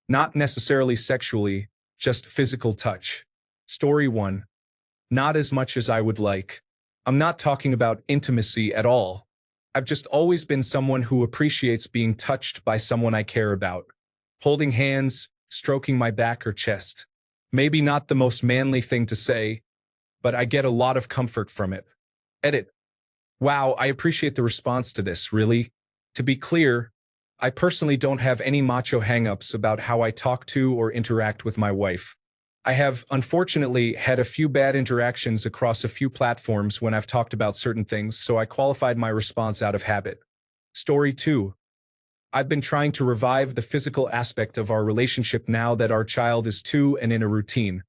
Not necessarily sexually, just physical touch. Story 1. Not as much as I would like. I'm not talking about intimacy at all. I've just always been someone who appreciates being touched by someone I care about. Holding hands, stroking my back or chest. Maybe not the most manly thing to say, but I get a lot of comfort from it. Edit. Wow, I appreciate the response to this, really. To be clear, I personally don't have any macho hang-ups about how I talk to or interact with my wife. I have, unfortunately, had a few bad interactions across a few platforms when I've talked about certain things, so I qualified my response out of habit. Story 2. I've been trying to revive the physical aspect of our relationship now that our child is 2 and in a routine.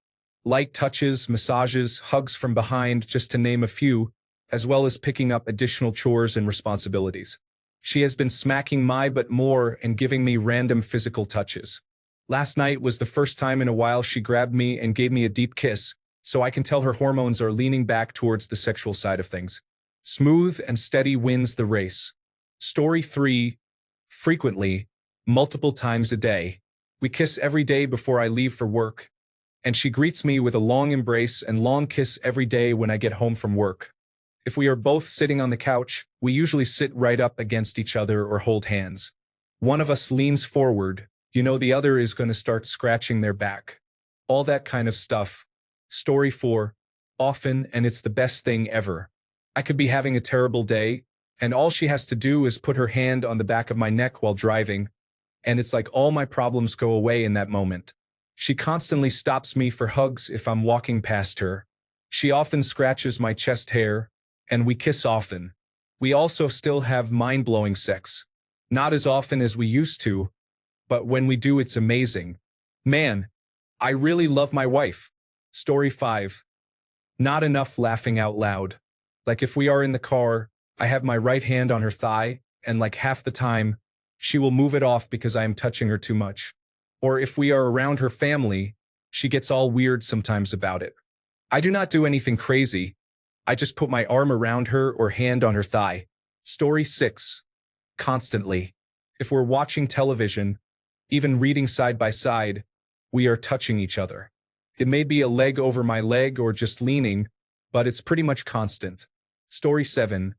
Light touches, massages, hugs from behind, just to name a few, as well as picking up additional chores and responsibilities. She has been smacking my butt more and giving me random physical touches. Last night was the first time in a while she grabbed me and gave me a deep kiss, so I can tell her hormones are leaning back towards the sexual side of things. Smooth and steady wins the race. Story 3. Frequently, multiple times a day. We kiss every day before I leave for work, and she greets me with a long embrace and long kiss every day when I get home from work. If we are both sitting on the couch, we usually sit right up against each other or hold hands. One of us leans forward, the other is going to start scratching their back. All that kind of stuff. Story 4. Often, and it's the best thing ever. I could be having a terrible day, and all she has to do is put her hand on the back of my neck while driving, and it's like all my problems go away in that moment. She constantly stops me for hugs if I'm walking past her. She often scratches my chest hair, and we kiss often. We also still have mind-blowing sex. Not as often as we used to, but when we do, it's amazing. Man, I really love my wife. Story 5. Not enough laughing out loud. Like if we are in the car, I have my right hand on her thigh, and like half the time, she will move it off because I am touching her too much. Or if we are around her family, she gets all weird sometimes about it. I do not do anything crazy. I just put my arm around her or hand on her thigh. Story 6. Constantly. If we're watching television, even reading side by side, we are touching each other. It may be a leg over my leg or just leaning, but it's pretty much constant. Story 7.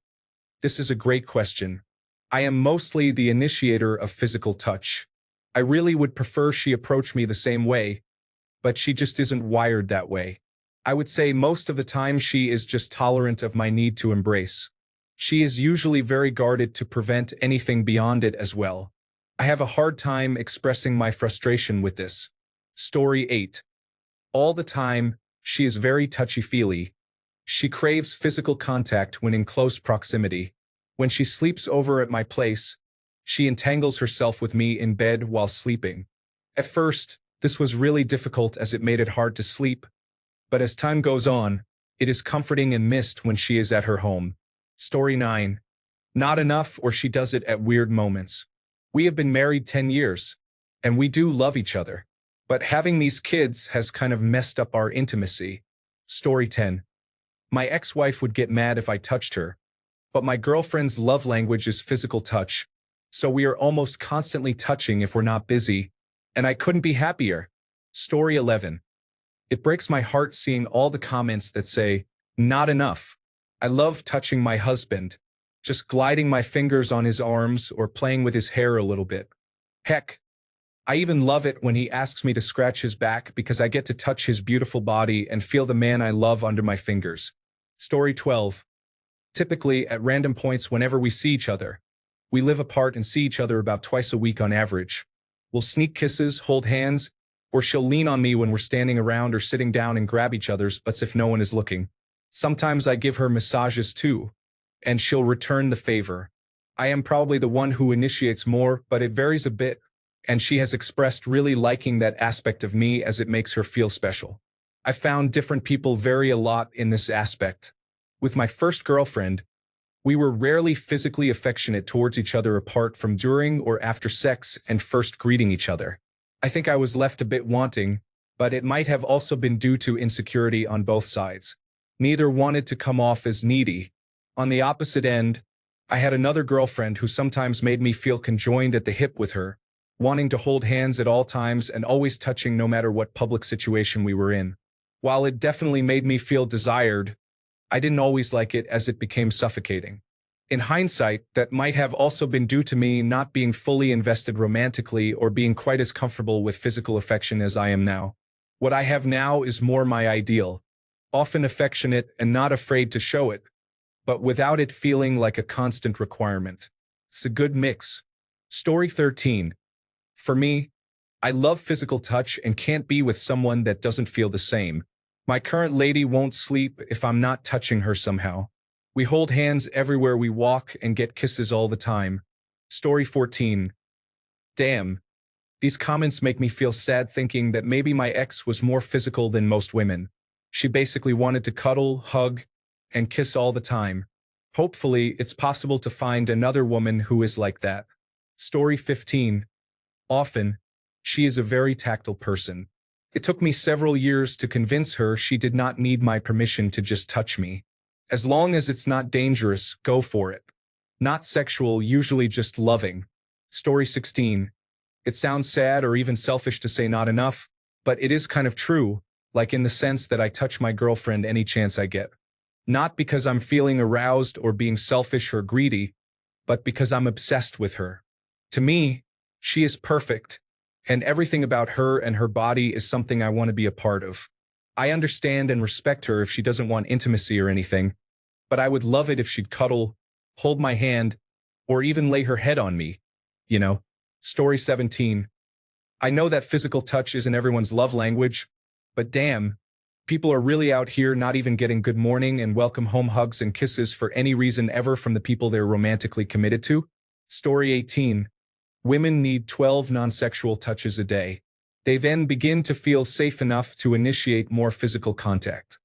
This is a great question. I am mostly the initiator of physical touch. I really would prefer she approach me the same way, but she just isn't wired that way. I would say most of the time she is just tolerant of my need to embrace. She is usually very guarded to prevent anything beyond it as well. I have a hard time expressing my frustration with this. Story 8. All the time, she is very touchy-feely. She craves physical contact when in close proximity. When she sleeps over at my place, she entangles herself with me in bed while sleeping. At first, this was really difficult as it made it hard to sleep, but as time goes on, it is comforting and missed when she is at her home. Story 9. Not enough, or she does it at weird moments. We have been married 10 years, and we do love each other. But having these kids has kind of messed up our intimacy. Story 10. My ex-wife would get mad if I touched her, but my girlfriend's love language is physical touch, so we are almost constantly touching if we're not busy, and I couldn't be happier. Story 11. It breaks my heart seeing all the comments that say, not enough. I love touching my husband, just gliding my fingers on his arms or playing with his hair a little bit. Heck, I even love it when he asks me to scratch his back because I get to touch his beautiful body and feel the man I love under my fingers. Story 12. Typically, at random points whenever we see each other, we live apart and see each other about twice a week on average. We'll sneak kisses, hold hands, or she'll lean on me when we're standing around or sitting down and grab each other's butts if no one is looking. Sometimes I give her massages too, and she'll return the favor. I am probably the one who initiates more, but it varies a bit, and she has expressed really liking that aspect of me as it makes her feel special. I found different people vary a lot in this aspect. With my first girlfriend, we were rarely physically affectionate towards each other apart from during or after sex and first greeting each other. I think I was left a bit wanting, but it might have also been due to insecurity on both sides. Neither wanted to come off as needy. On the opposite end, I had another girlfriend who sometimes made me feel conjoined at the hip with her, wanting to hold hands at all times and always touching no matter what public situation we were in. While it definitely made me feel desired, I didn't always like it as it became suffocating. In hindsight, that might have also been due to me not being fully invested romantically or being quite as comfortable with physical affection as I am now. What I have now is more my ideal, often affectionate and not afraid to show it, but without it feeling like a constant requirement. It's a good mix. Story 13. For me, I love physical touch and can't be with someone that doesn't feel the same. My current lady won't sleep if I'm not touching her somehow. We hold hands everywhere we walk and get kisses all the time. Story 14. Damn. These comments make me feel sad thinking that maybe my ex was more physical than most women. She basically wanted to cuddle, hug, and kiss all the time. Hopefully, it's possible to find another woman who is like that. Story 15. Often, she is a very tactile person. It took me several years to convince her she did not need my permission to just touch me. As long as it's not dangerous, go for it. Not sexual, usually just loving. Story 16. It sounds sad or even selfish to say not enough, but it is kind of true, like in the sense that I touch my girlfriend any chance I get. Not because I'm feeling aroused or being selfish or greedy, but because I'm obsessed with her. To me, she is perfect, and everything about her and her body is something I want to be a part of. I understand and respect her if she doesn't want intimacy or anything, but I would love it if she'd cuddle, hold my hand, or even lay her head on me, you know? Story 17. I know that physical touch isn't everyone's love language, but damn, people are really out here not even getting good morning and welcome home hugs and kisses for any reason ever from the people they're romantically committed to. Story 18. Women need 12 non-sexual touches a day. They then begin to feel safe enough to initiate more physical contact.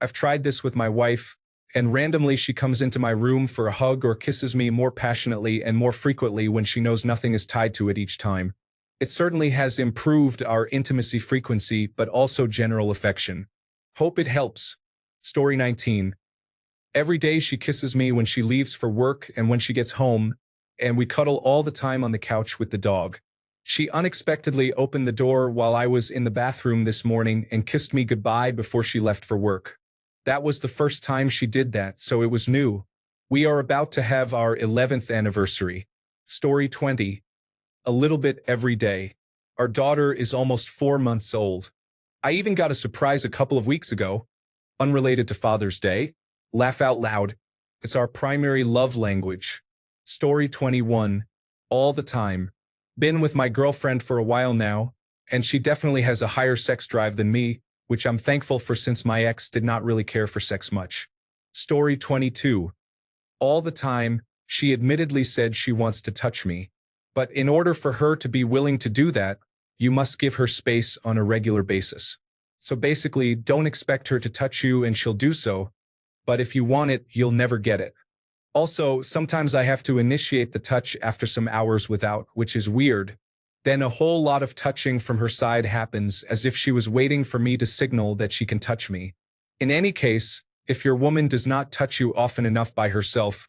I've tried this with my wife, and randomly she comes into my room for a hug or kisses me more passionately and more frequently when she knows nothing is tied to it each time. It certainly has improved our intimacy frequency, but also general affection. Hope it helps. Story 19. Every day she kisses me when she leaves for work and when she gets home, and we cuddle all the time on the couch with the dog. She unexpectedly opened the door while I was in the bathroom this morning and kissed me goodbye before she left for work. That was the first time she did that, so it was new. We are about to have our 11th anniversary. Story 20. A little bit every day. Our daughter is almost 4 months old. I even got a surprise a couple of weeks ago, unrelated to Father's Day. Laugh out loud. It's our primary love language. Story 21. All the time. Been with my girlfriend for a while now, and she definitely has a higher sex drive than me, which I'm thankful for since my ex did not really care for sex much. Story 22. All the time, she admittedly said she wants to touch me. But in order for her to be willing to do that, you must give her space on a regular basis. So basically, don't expect her to touch you and she'll do so, but if you want it, you'll never get it. Also, sometimes I have to initiate the touch after some hours without, which is weird. Then a whole lot of touching from her side happens as if she was waiting for me to signal that she can touch me. In any case, if your woman does not touch you often enough by herself,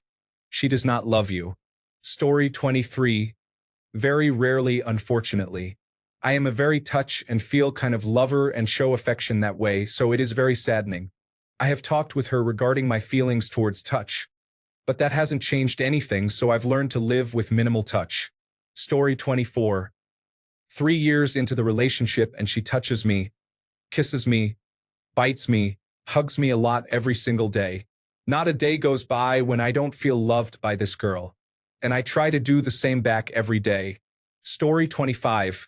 she does not love you. Story 23. Very rarely, unfortunately. I am a very touch and feel kind of lover and show affection that way, so it is very saddening. I have talked with her regarding my feelings towards touch, but that hasn't changed anything, so I've learned to live with minimal touch. Story 24. 3 years into the relationship and she touches me, kisses me, bites me, hugs me a lot every single day. Not a day goes by when I don't feel loved by this girl. And I try to do the same back every day. Story 25.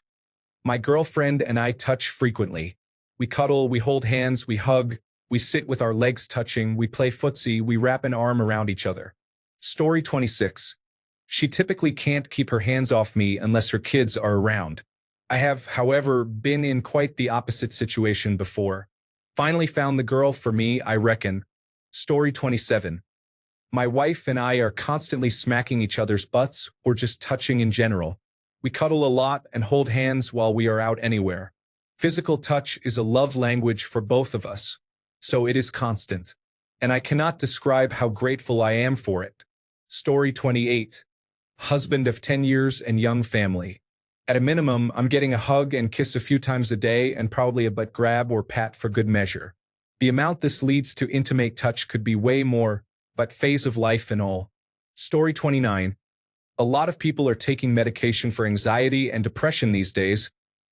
My girlfriend and I touch frequently. We cuddle, we hold hands, we hug, we sit with our legs touching, we play footsie, we wrap an arm around each other. Story 26. She typically can't keep her hands off me unless her kids are around. I have, however, been in quite the opposite situation before. Finally found the girl for me, I reckon. Story 27. My wife and I are constantly smacking each other's butts or just touching in general. We cuddle a lot and hold hands while we are out anywhere. Physical touch is a love language for both of us, so it is constant. And I cannot describe how grateful I am for it. Story 28. Husband of 10 years and young family. At a minimum, I'm getting a hug and kiss a few times a day and probably a butt grab or pat for good measure. The amount this leads to intimate touch could be way more, but phase of life and all. Story 29. A lot of people are taking medication for anxiety and depression these days,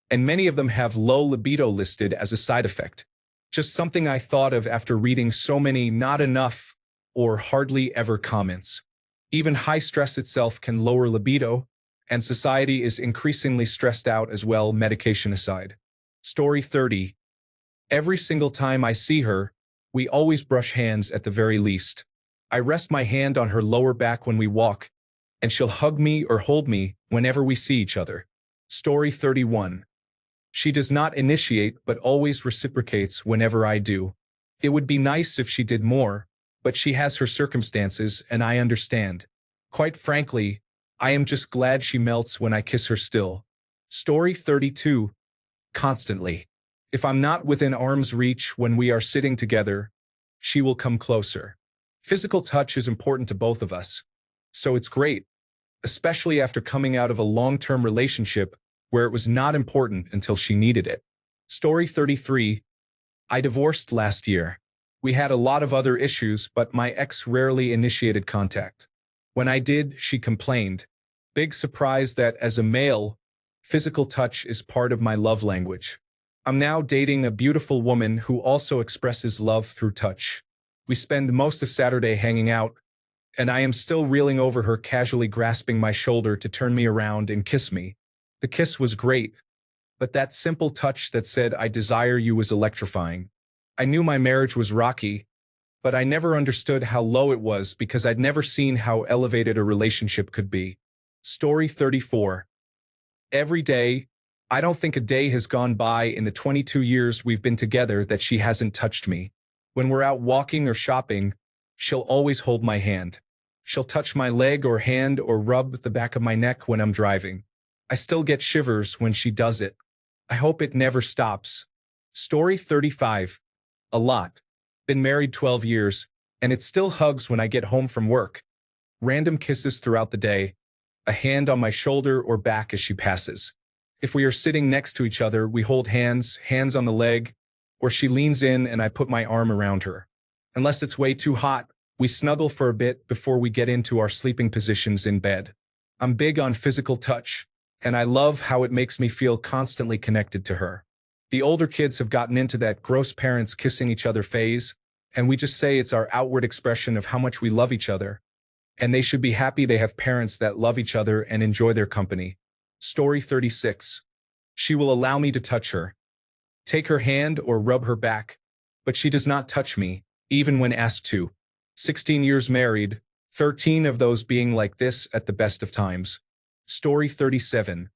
and many of them have low libido listed as a side effect. Just something I thought of after reading so many not enough or hardly ever comments. Even high stress itself can lower libido, and society is increasingly stressed out as well, medication aside. Story 30. Every single time I see her, we always brush hands at the very least. I rest my hand on her lower back when we walk, and she'll hug me or hold me whenever we see each other. Story 31. She does not initiate but always reciprocates whenever I do. It would be nice if she did more, but she has her circumstances and I understand. Quite frankly, I am just glad she melts when I kiss her still. Story 32. Constantly. If I'm not within arm's reach when we are sitting together, she will come closer. Physical touch is important to both of us, so it's great, especially after coming out of a long-term relationship where it was not important until she needed it. Story 33. I divorced last year. We had a lot of other issues, but my ex rarely initiated contact. When I did, she complained. Big surprise that as a male, physical touch is part of my love language. I'm now dating a beautiful woman who also expresses love through touch. We spend most of Saturday hanging out, and I am still reeling over her casually grasping my shoulder to turn me around and kiss me. The kiss was great, but that simple touch that said I desire you was electrifying. I knew my marriage was rocky, but I never understood how low it was because I'd never seen how elevated a relationship could be. Story 34. Every day, I don't think a day has gone by in the 22 years we've been together that she hasn't touched me. When we're out walking or shopping, she'll always hold my hand. She'll touch my leg or hand or rub the back of my neck when I'm driving. I still get shivers when she does it. I hope it never stops. Story 35. A lot. Been married 12 years, and it still hugs when I get home from work. Random kisses throughout the day, a hand on my shoulder or back as she passes. If we are sitting next to each other, we hold hands, hands on the leg, or she leans in and I put my arm around her. Unless it's way too hot, we snuggle for a bit before we get into our sleeping positions in bed. I'm big on physical touch, and I love how it makes me feel constantly connected to her. The older kids have gotten into that gross parents kissing each other phase, and we just say it's our outward expression of how much we love each other. And they should be happy they have parents that love each other and enjoy their company. Story 36. She will allow me to touch her, take her hand or rub her back, but she does not touch me, even when asked to. 16 years married, 13 of those being like this at the best of times. Story 37.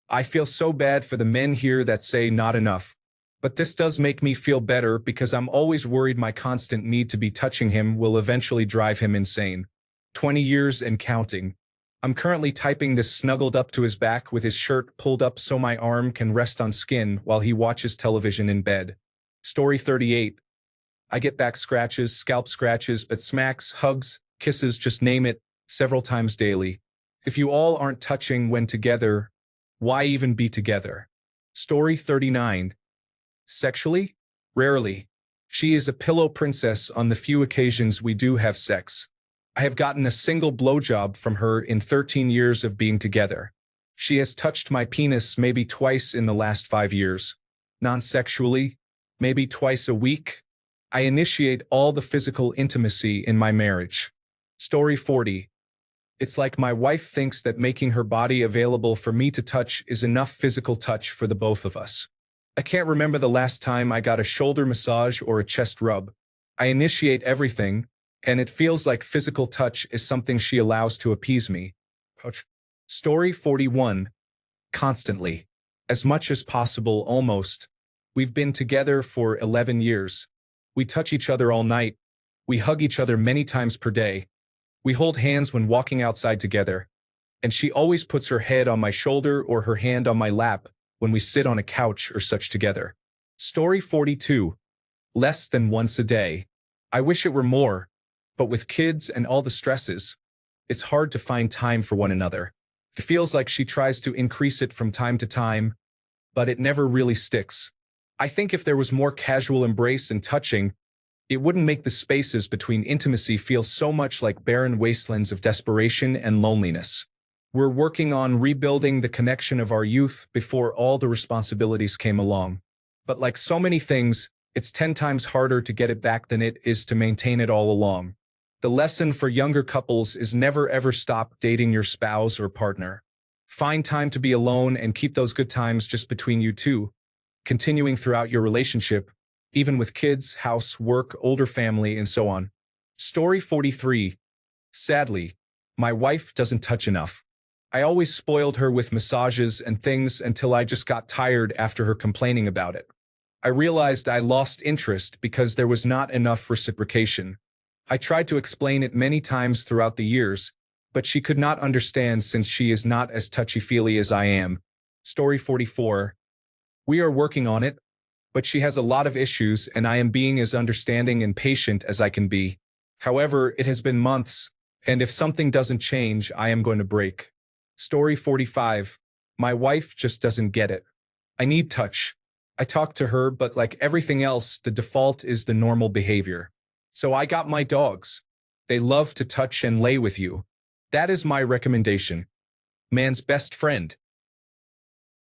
I feel so bad for the men here that say not enough. But this does make me feel better because I'm always worried my constant need to be touching him will eventually drive him insane. 20 years and counting. I'm currently typing this snuggled up to his back with his shirt pulled up so my arm can rest on skin while he watches television in bed. Story 38. I get back scratches, scalp scratches, but smacks, hugs, kisses, just name it, several times daily. If you all aren't touching when together, why even be together? Story 39. Sexually? Rarely. She is a pillow princess on the few occasions we do have sex. I have gotten a single blowjob from her in 13 years of being together. She has touched my penis maybe twice in the last 5 years. Non-sexually, maybe twice a week. I initiate all the physical intimacy in my marriage. Story 40. It's like my wife thinks that making her body available for me to touch is enough physical touch for the both of us. I can't remember the last time I got a shoulder massage or a chest rub. I initiate everything, and it feels like physical touch is something she allows to appease me. Story 41. Constantly. As much as possible, almost. We've been together for 11 years. We touch each other all night. We hug each other many times per day. We hold hands when walking outside together. And she always puts her head on my shoulder or her hand on my lap when we sit on a couch or such together. Story 42. Less than once a day. I wish it were more, but with kids and all the stresses, it's hard to find time for one another. It feels like she tries to increase it from time to time, but it never really sticks. I think if there was more casual embrace and touching, it wouldn't make the spaces between intimacy feel so much like barren wastelands of desperation and loneliness. We're working on rebuilding the connection of our youth before all the responsibilities came along. But like so many things, it's 10 times harder to get it back than it is to maintain it all along. The lesson for younger couples is never ever stop dating your spouse or partner. Find time to be alone and keep those good times just between you two, continuing throughout your relationship, even with kids, house, work, older family, and so on. Story 43. Sadly, my wife doesn't touch enough. I always spoiled her with massages and things until I just got tired after her complaining about it. I realized I lost interest because there was not enough reciprocation. I tried to explain it many times throughout the years, but she could not understand since she is not as touchy-feely as I am. Story 44. We are working on it, but she has a lot of issues and I am being as understanding and patient as I can be. However, it has been months, and if something doesn't change, I am going to break. Story 45. My wife just doesn't get it. I need touch. I talk to her, but like everything else, the default is the normal behavior. So I got my dogs. They love to touch and lay with you. That is my recommendation. Man's best friend.